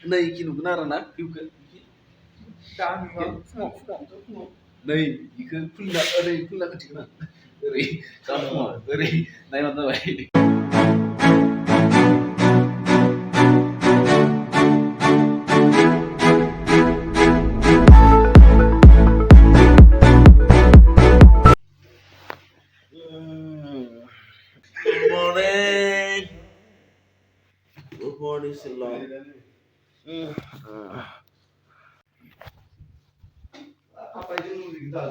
नै इखि नुगोन आरोना भिउखौ नै इखौ खुलिना ओरै खुलिना होथिगोन आं ओरै गाफुङा ओरै नायबानो जाबाय Good morning, Sillong. Apa itu kita?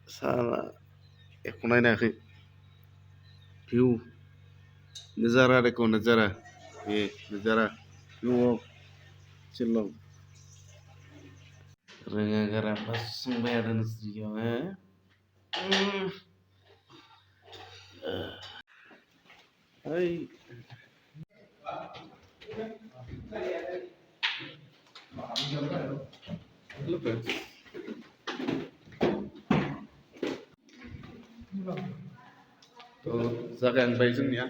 Salah. Aku naik lagi. View. Nazara deko nazara. Nazara. View of Sillong. Gara-gara pas sembahyang studio, Hai. Lepas. Tuh, sekarang baik ya.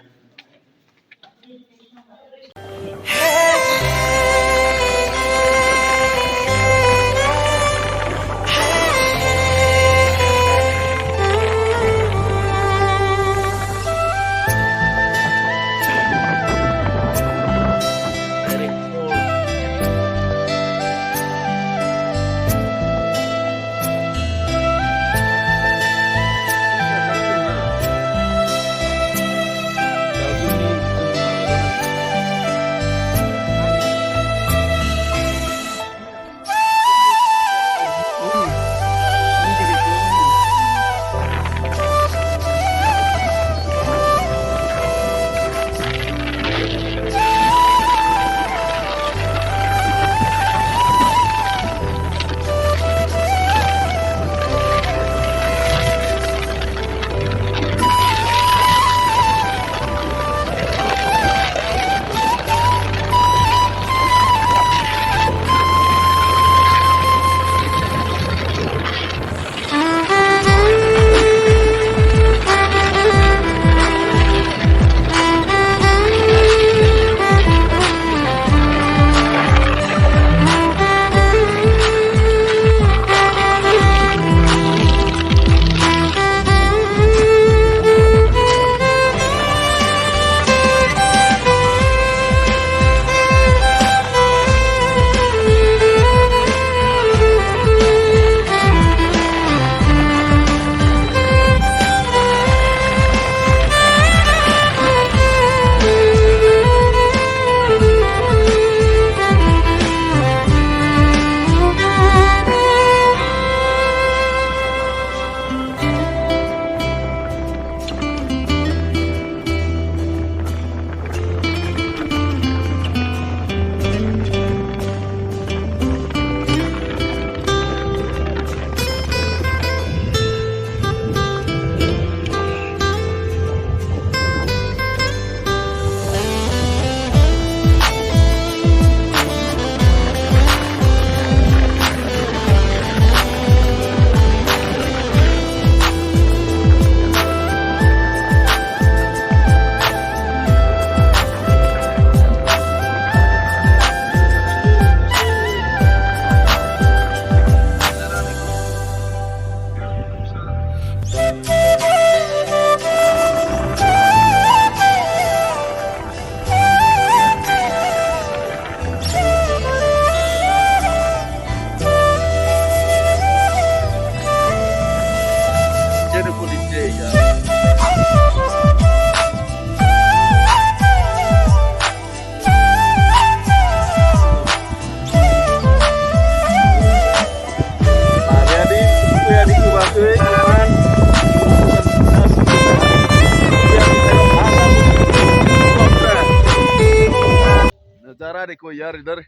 नजारा देखो यार इधर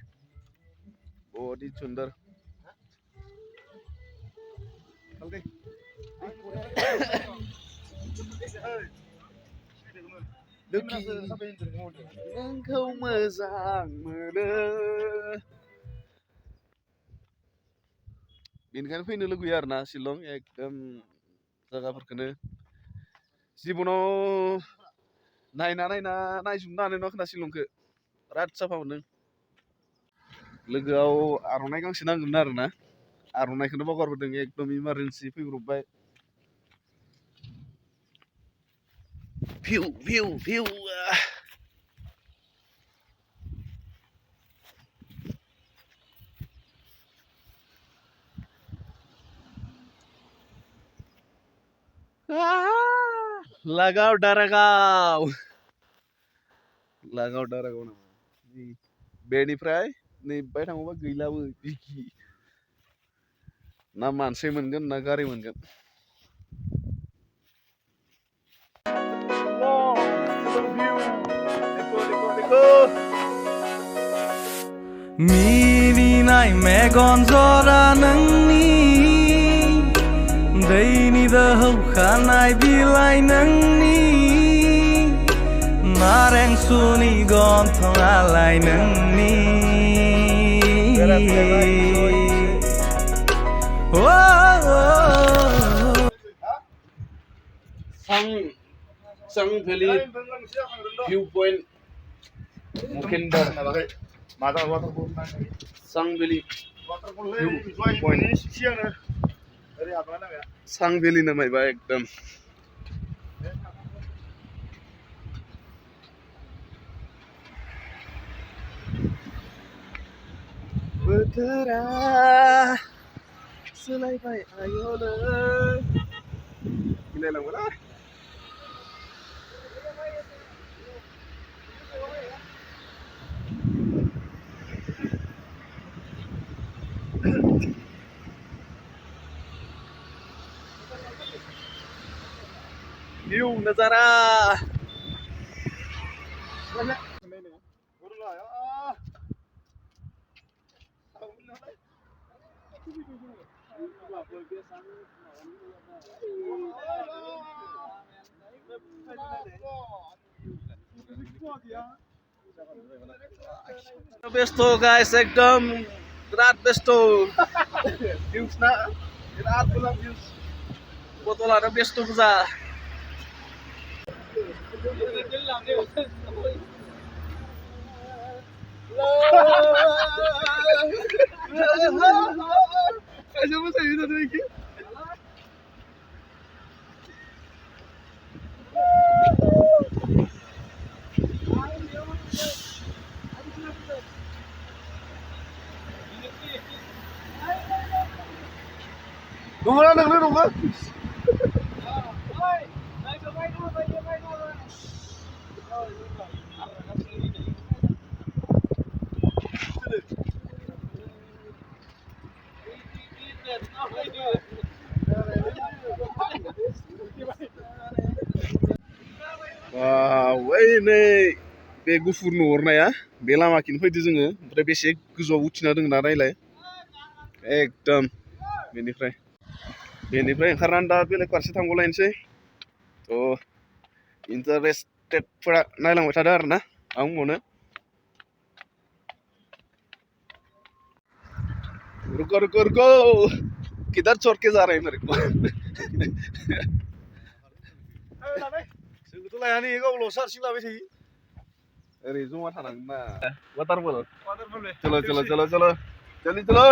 बहुत ही सुंदर Duki engkau moजां मोनो बेनिखायनो फैनो लुगैयो आरोना शिलं एकदम जायगाफोरखौनो जिबनाव नायजोबनो हानाय नङा खोना शिलंखौ बिराद साफा मोनदों लोगोआव आर'नाइ गांसे नांगौमोन आरोना आर'नाइखौनो बावगारबोदों एकदम इमारजेन्सि फैब्रबबाय भिउ भिउ भिउ लागाव दारागाव नामा बेनिफ्राय नै बाय थाङोबा गैलाबो बिखि ना मानसि मोनगोन ना गारि मोनगोन मिनिनाय मेगन जरा नोंनि दैनि दोहौ खानाय बिलाइ नोंनि नारें सुनि गन्थङालाय नोंनि sang valley view point Mukendar maja waterfall sang valley view point siang dari apa ya sang valley namanya ba एकदम बोथोरा सोलायबाय आयलै गिलायलांबायलै view नजारा बेस्थ guys एकदम बिराद बेस्थ भिउसना बिराद मोजां भिउस फट' लानो बेस्थ गोजा Nunggu nunggu. Wah, ini बे गुफुर नुहुरनाया बे लामाखिनो फैदो जोङो ओमफ्राय बेसे गोजौआव उथिना दङ ना नायलाय एकदम बेनिफ्राय ओंखारनानै दा बेलेग फारसे थांगलायनोसै थ' इन्टारेस्टेडफोरा नायलांबाय थादों आरोना आं बुंबावनो रुको किधर छोड़ के जा रहे हैं मेरे को जोंथ' लायानो गावल'सो हारसिं लाबाय थायो ओरै जमा थानांगोन ना वाटारफल चलो जल्दी चलो